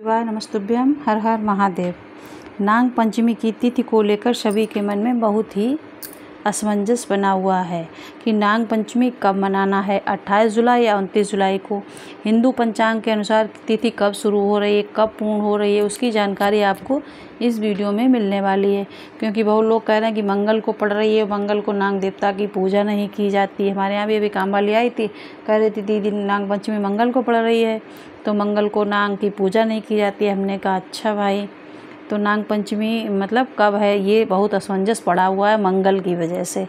शिवाय नमस्तुभ्यम। हर हर महादेव। नाग पंचमी की तिथि को लेकर सभी के मन में बहुत ही असमंजस बना हुआ है कि नाग पंचमी कब मनाना है, 28 जुलाई या 29 जुलाई को। हिंदू पंचांग के अनुसार तिथि कब शुरू हो रही है, कब पूर्ण हो रही है, उसकी जानकारी आपको इस वीडियो में मिलने वाली है। क्योंकि बहुत लोग कह रहे हैं कि मंगल को पड़ रही है, मंगल को नाग देवता की पूजा नहीं की जाती है। हमारे यहाँ भी अभी काम वाली आई थी, कह रही थी दीदी नाग पंचमी मंगल को पड़ रही है तो मंगल को नाग की पूजा नहीं की जाती है। हमने कहा अच्छा भाई, तो नाग पंचमी मतलब कब है, ये बहुत असमंजस पड़ा हुआ है मंगल की वजह से।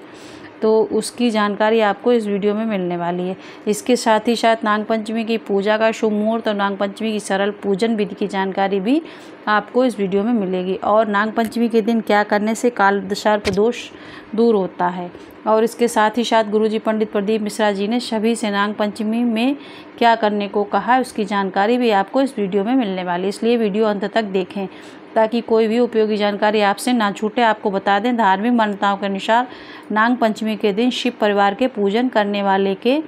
तो उसकी जानकारी आपको इस वीडियो में मिलने वाली है। इसके साथ ही साथ नाग पंचमी की पूजा का शुभ मुहूर्त और नाग पंचमी की सरल पूजन विधि की जानकारी भी आपको इस वीडियो में मिलेगी। और नाग पंचमी के दिन क्या करने से काल सर्प दोष दूर होता है। और इसके साथ ही साथ गुरुजी पंडित प्रदीप मिश्रा जी ने सभी से नाग पंचमी में क्या करने को कहा है, उसकी जानकारी भी आपको इस वीडियो में मिलने वाली है। इसलिए वीडियो अंत तक देखें ताकि कोई भी उपयोगी जानकारी आपसे ना छूटे। आपको बता दें, धार्मिक मान्यताओं के अनुसार नाग पंचमी के दिन शिव परिवार के पूजन करने वाले के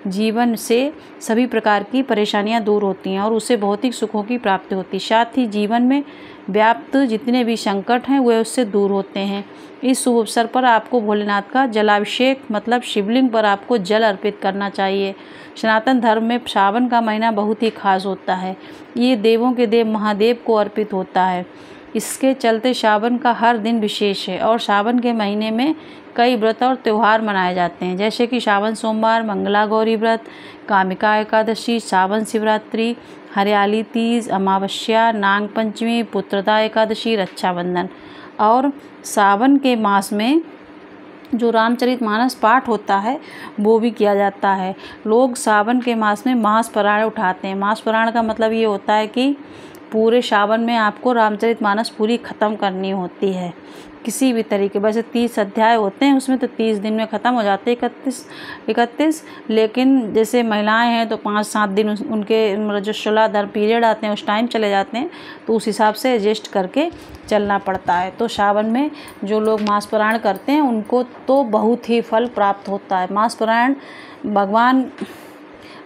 जीवन से सभी प्रकार की परेशानियां दूर होती हैं और उसे भौतिक सुखों की प्राप्ति होती है। साथ ही जीवन में व्याप्त जितने भी संकट हैं वे उससे दूर होते हैं। इस शुभ अवसर पर आपको भोलेनाथ का जलाभिषेक मतलब शिवलिंग पर आपको जल अर्पित करना चाहिए। सनातन धर्म में सावन का महीना बहुत ही खास होता है। ये देवों के देव महादेव को अर्पित होता है। इसके चलते सावन का हर दिन विशेष है और सावन के महीने में कई व्रत और त्यौहार मनाए जाते हैं, जैसे कि सावन सोमवार, मंगला गौरी व्रत, कामिका एकादशी, सावन शिवरात्रि, हरियाली तीज, अमावस्या, नाग पंचमी, पुत्रदा एकादशी, रक्षाबंधन। और सावन के मास में जो रामचरितमानस पाठ होता है वो भी किया जाता है। लोग सावन के मास में मास पुराण उठाते हैं। मास पुराण का मतलब ये होता है कि पूरे सावन में आपको रामचरितमानस पूरी ख़त्म करनी होती है किसी भी तरीके। वैसे 30 अध्याय होते हैं उसमें, तो 30 दिन में ख़त्म हो जाते हैं, 31। लेकिन जैसे महिलाएं हैं तो 5-7 दिन उनके जो शूलाधर पीरियड आते हैं उस टाइम चले जाते हैं, तो उस हिसाब से एडजस्ट करके चलना पड़ता है। तो सावन में जो लोग मास पुराण करते हैं उनको तो बहुत ही फल प्राप्त होता है। मास पुराण भगवान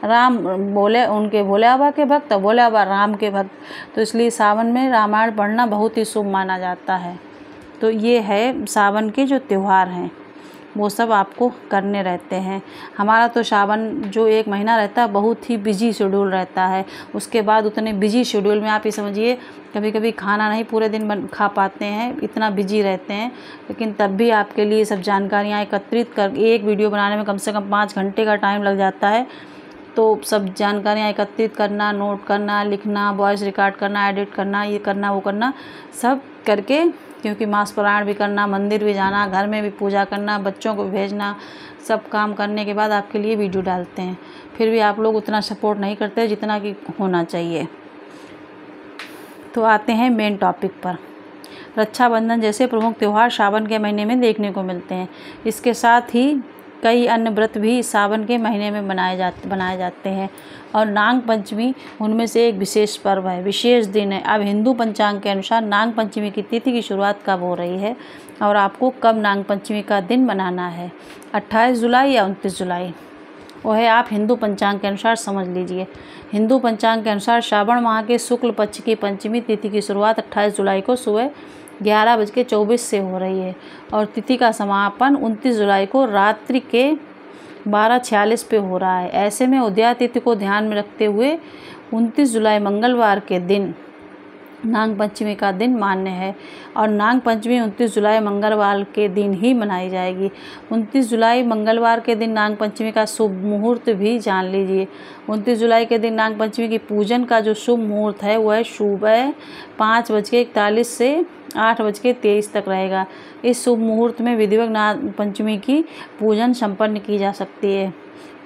राम बोले, उनके भोले बाबा के भक्त, भोले बाबा राम के भक्त, तो इसलिए सावन में रामायण पढ़ना बहुत ही शुभ माना जाता है। तो ये है सावन के जो त्यौहार हैं वो सब आपको करने रहते हैं। हमारा तो सावन जो एक महीना रहता है बहुत ही बिजी शेड्यूल रहता है। उसके बाद उतने बिजी शेड्यूल में आप ये समझिए कभी कभी खाना नहीं पूरे दिन खा पाते हैं, इतना बिजी रहते हैं। लेकिन तब भी आपके लिए सब जानकारियाँ एकत्रित कर, एक वीडियो बनाने में कम से कम 5 घंटे का टाइम लग जाता है। तो सब जानकारियाँ एकत्रित करना, नोट करना, लिखना, वॉइस रिकॉर्ड करना, एडिट करना, ये करना वो करना, सब करके, क्योंकि मास पुराण भी करना, मंदिर भी जाना, घर में भी पूजा करना, बच्चों को भेजना, सब काम करने के बाद आपके लिए वीडियो डालते हैं। फिर भी आप लोग उतना सपोर्ट नहीं करते जितना कि होना चाहिए। तो आते हैं मेन टॉपिक पर। रक्षाबंधन जैसे प्रमुख त्यौहार सावन के महीने में देखने को मिलते हैं। इसके साथ ही कई अन्य व्रत भी सावन के महीने में बनाए जाते हैं और नाग पंचमी उनमें से एक विशेष पर्व है, विशेष दिन है। अब हिंदू पंचांग के अनुसार नाग पंचमी की तिथि की शुरुआत कब हो रही है और आपको कब नाग पंचमी का दिन मनाना है, 28 जुलाई या 29 जुलाई, वो है आप हिंदू पंचांग के अनुसार समझ लीजिए। हिंदू पंचांग के अनुसार श्रावण माह के शुक्ल पक्ष की पंचमी तिथि की शुरुआत 28 जुलाई को सुबह 11:24 से हो रही है और तिथि का समापन 29 जुलाई को रात्रि के 12:46 पे हो रहा है। ऐसे में उदया तिथि को ध्यान में रखते हुए 29 जुलाई मंगलवार के दिन नाग पंचमी का दिन मान्य है और नाग पंचमी 29 जुलाई मंगलवार के दिन ही मनाई जाएगी। 29 जुलाई मंगलवार के दिन नाग पंचमी का शुभ मुहूर्त भी जान लीजिए। 29 जुलाई के दिन नाग पंचमी की पूजन का जो शुभ मुहूर्त है वह सुबह 5:41 से 8:23 तक रहेगा। इस शुभ मुहूर्त में विधिवत नाग पंचमी की पूजन संपन्न की जा सकती है।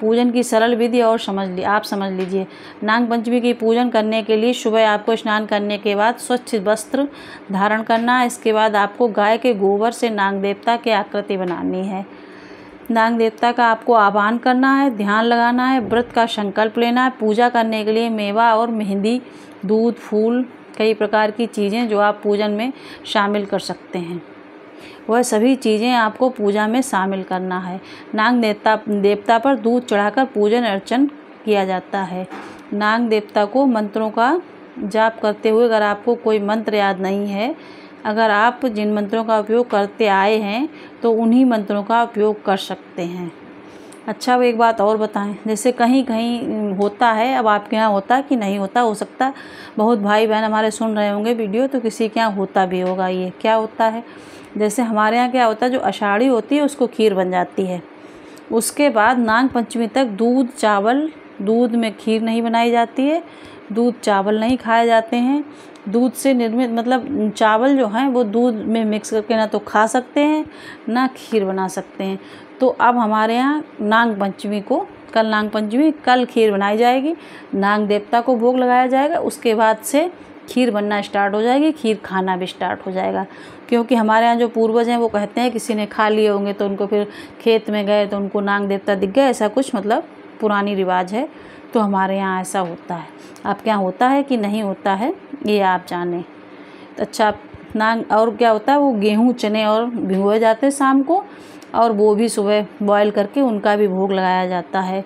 पूजन की सरल विधि और आप समझ लीजिए। नाग पंचमी की पूजन करने के लिए सुबह आपको स्नान करने के बाद स्वच्छ वस्त्र धारण करना है। इसके बाद आपको गाय के गोबर से नाग देवता की आकृति बनानी है। नाग देवता का आपको आह्वान करना है, ध्यान लगाना है, व्रत का संकल्प लेना है। पूजा करने के लिए मेवा और मेहंदी, दूध, फूल, कई प्रकार की चीज़ें जो आप पूजन में शामिल कर सकते हैं, वह सभी चीज़ें आपको पूजा में शामिल करना है। नाग देवता पर दूध चढ़ाकर पूजन अर्चन किया जाता है। नाग देवता को मंत्रों का जाप करते हुए अगर आपको कोई मंत्र याद नहीं है, अगर आप जिन मंत्रों का उपयोग करते आए हैं तो उन्हीं मंत्रों का उपयोग कर सकते हैं। अच्छा, वो एक बात और बताएं, जैसे कहीं कहीं होता है, अब आपके यहाँ होता कि नहीं होता, हो सकता बहुत भाई बहन हमारे सुन रहे होंगे वीडियो, तो किसी के यहाँ होता भी होगा। ये क्या होता है, जैसे हमारे यहाँ क्या होता है, जो आषाढ़ी होती है उसको खीर बन जाती है। उसके बाद नाग पंचमी तक दूध चावल, दूध में खीर नहीं बनाई जाती है, दूध चावल नहीं खाए जाते हैं। दूध से निर्मित मतलब चावल जो हैं वो दूध में मिक्स करके ना तो खा सकते हैं ना खीर बना सकते हैं। तो अब हमारे यहाँ नाग पंचमी को, कल नाग पंचमी, कल खीर बनाई जाएगी, नाग देवता को भोग लगाया जाएगा, उसके बाद से खीर बनना स्टार्ट हो जाएगी, खीर खाना भी स्टार्ट हो जाएगा। क्योंकि हमारे यहाँ जो पूर्वज हैं वो कहते हैं किसी ने खा लिए होंगे तो उनको फिर खेत में गए तो उनको नाग देवता दिख गए, ऐसा कुछ मतलब पुरानी रिवाज है। तो हमारे यहाँ ऐसा होता है। आपके यहाँ होता है कि नहीं होता है ये आप जानें। अच्छा, नाग और क्या होता है, वो गेहूँ चने और भिगोए जाते हैं शाम को, और वो भी सुबह बॉयल करके उनका भी भोग लगाया जाता है।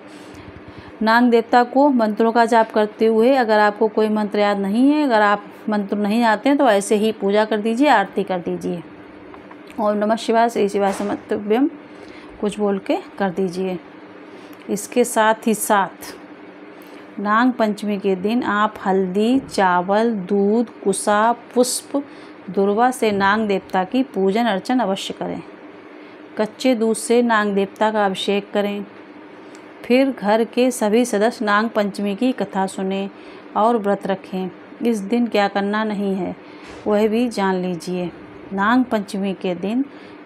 नाग देवता को मंत्रों का जाप करते हुए, अगर आपको कोई मंत्र याद नहीं है, अगर आप मंत्र नहीं आते हैं तो ऐसे ही पूजा कर दीजिए, आरती कर दीजिए। ओम नमः शिवाय, श्री शिवाय समस्तुभ्यम कुछ बोल के कर दीजिए। इसके साथ ही साथ नाग पंचमी के दिन आप हल्दी, चावल, दूध, कुसा, पुष्प, दुर्वा से नाग देवता की पूजन अर्चन अवश्य करें। कच्चे दूध से नाग देवता का अभिषेक करें। फिर घर के सभी सदस्य नाग पंचमी की कथा सुनें और व्रत रखें। इस दिन क्या करना नहीं है वह भी जान लीजिए। नाग पंचमी के दिन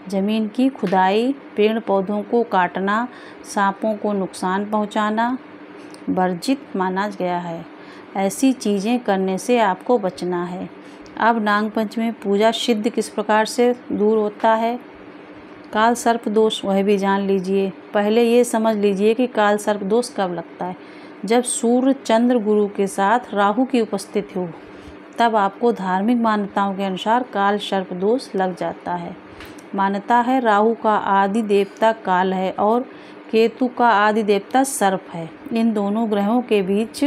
ज़मीन की खुदाई, पेड़ पौधों को काटना, सांपों को नुकसान पहुंचाना वर्जित माना गया है। ऐसी चीज़ें करने से आपको बचना है। अब नाग पंचमी पूजा सिद्ध किस प्रकार से दूर होता है। काल सर्प दोष वह भी जान लीजिए। पहले ये समझ लीजिए कि काल सर्प दोष कब लगता है। जब सूर्य चंद्र गुरु के साथ राहु की उपस्थिति हो तब आपको धार्मिक मान्यताओं के अनुसार काल सर्प दोष लग जाता है। मान्यता है राहु का आदि देवता काल है और केतु का आदि देवता सर्प है। इन दोनों ग्रहों के बीच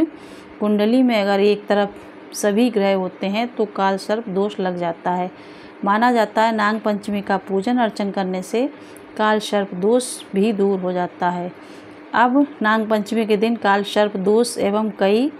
कुंडली में अगर एक तरफ सभी ग्रह होते हैं तो काल सर्प दोष लग जाता है। माना जाता है नाग पंचमी का पूजन अर्चन करने से काल सर्प दोष भी दूर हो जाता है। अब नाग पंचमी के दिन काल सर्प दोष एवं कई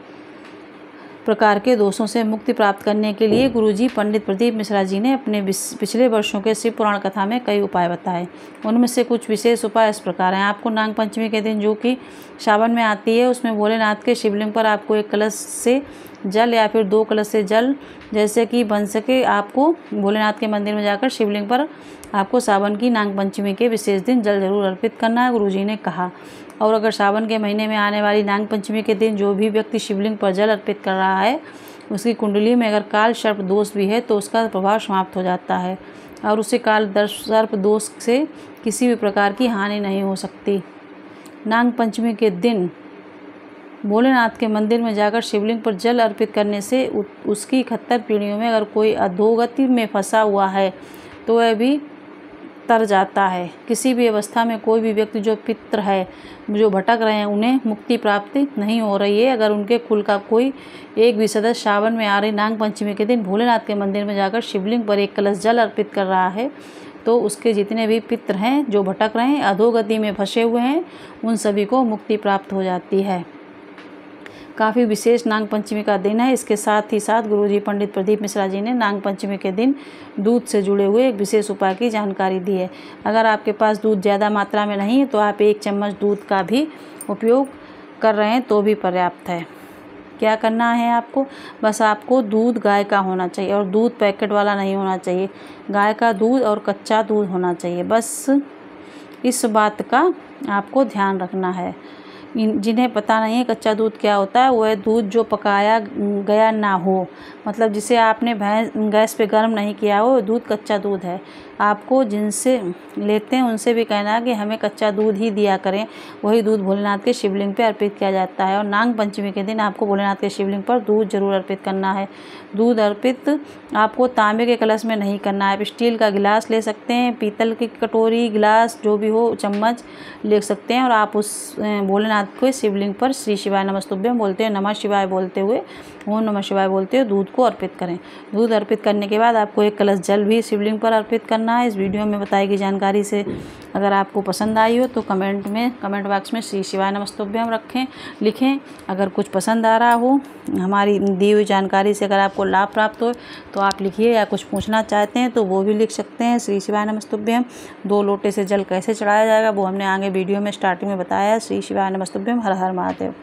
प्रकार के दोषों से मुक्ति प्राप्त करने के लिए गुरुजी पंडित प्रदीप मिश्रा जी ने अपने पिछले वर्षों के शिव पुराण कथा में कई उपाय बताए। उनमें से कुछ विशेष उपाय इस प्रकार हैं। आपको नाग पंचमी के दिन, जो कि सावन में आती है, उसमें भोलेनाथ के शिवलिंग पर आपको 1 कलश से जल या फिर 2 कलश से जल, जैसे कि बन सके, आपको भोलेनाथ के मंदिर में जाकर शिवलिंग पर आपको सावन की नाग पंचमी के विशेष दिन जल जरूर अर्पित करना है, गुरुजी ने कहा। और अगर सावन के महीने में आने वाली नाग पंचमी के दिन जो भी व्यक्ति शिवलिंग पर जल अर्पित कर रहा है उसकी कुंडली में अगर काल सर्प दोष भी है तो उसका प्रभाव समाप्त हो जाता है और उसे काल सर्प दोष से किसी भी प्रकार की हानि नहीं हो सकती। नाग पंचमी के दिन भोलेनाथ के मंदिर में जाकर शिवलिंग पर जल अर्पित करने से उसकी 71 पीढ़ियों में अगर कोई अधोगति में फंसा हुआ है तो वह भी तर जाता है। किसी भी अवस्था में कोई भी व्यक्ति जो पितृ है, जो भटक रहे हैं, उन्हें मुक्ति प्राप्ति नहीं हो रही है, अगर उनके कुल का कोई एक भी सदस्य सावन में आ रही नाग पंचमी के दिन भोलेनाथ के मंदिर में जाकर शिवलिंग पर 1 कलश जल अर्पित कर रहा है तो उसके जितने भी पितृ हैं जो भटक रहे हैं, अधोगति में फंसे हुए हैं, उन सभी को मुक्ति प्राप्त हो जाती है। काफ़ी विशेष नाग पंचमी का दिन है। इसके साथ ही साथ गुरुजी पंडित प्रदीप मिश्रा जी ने नाग पंचमी के दिन दूध से जुड़े हुए एक विशेष उपाय की जानकारी दी है। अगर आपके पास दूध ज़्यादा मात्रा में नहीं है तो आप 1 चम्मच दूध का भी उपयोग कर रहे हैं तो भी पर्याप्त है। क्या करना है आपको, बस आपको दूध गाय का होना चाहिए और दूध पैकेट वाला नहीं होना चाहिए। गाय का दूध और कच्चा दूध होना चाहिए, बस इस बात का आपको ध्यान रखना है। जिन्हें पता नहीं है कच्चा दूध क्या होता है, वह दूध जो पकाया गया ना हो, मतलब जिसे आपने गैस पे गर्म नहीं किया हो, दूध कच्चा दूध है। आपको जिनसे लेते हैं उनसे भी कहना है कि हमें कच्चा दूध ही दिया करें। वही दूध भोलेनाथ के शिवलिंग पे अर्पित किया जाता है और नाग पंचमी के दिन आपको भोलेनाथ के शिवलिंग पर दूध जरूर अर्पित करना है। दूध अर्पित आपको तांबे के कलश में नहीं करना है। आप स्टील का गिलास ले सकते हैं, पीतल की कटोरी, गिलास जो भी हो, चम्मच ले सकते हैं और आप उस भोलेनाथ नाथ के शिवलिंग पर श्री शिवाय नमस्तुभ्यम बोलते हुए, नमः शिवाय बोलते हुए, ओम नमः शिवाय बोलते हुए दूध को अर्पित करें। दूध अर्पित करने के बाद आपको 1 कलश जल भी शिवलिंग पर अर्पित करना है। इस वीडियो में बताई गई जानकारी से अगर आपको पसंद आई हो तो कमेंट बॉक्स में श्री शिवाय नमस्तुभ्यम लिखें। अगर कुछ पसंद आ रहा हो, हमारी दी हुई जानकारी से अगर आपको लाभ प्राप्त हो तो आप लिखिए, या कुछ पूछना चाहते हैं तो वो भी लिख सकते हैं। श्री शिवाय नमस्तुभ्यम। 2 लोटे से जल कैसे चढ़ाया जाएगा वो हमने आगे वीडियो में स्टार्टिंग में बताया। श्री शिवाय नमस्तुभ्यम। हर हर महादेव।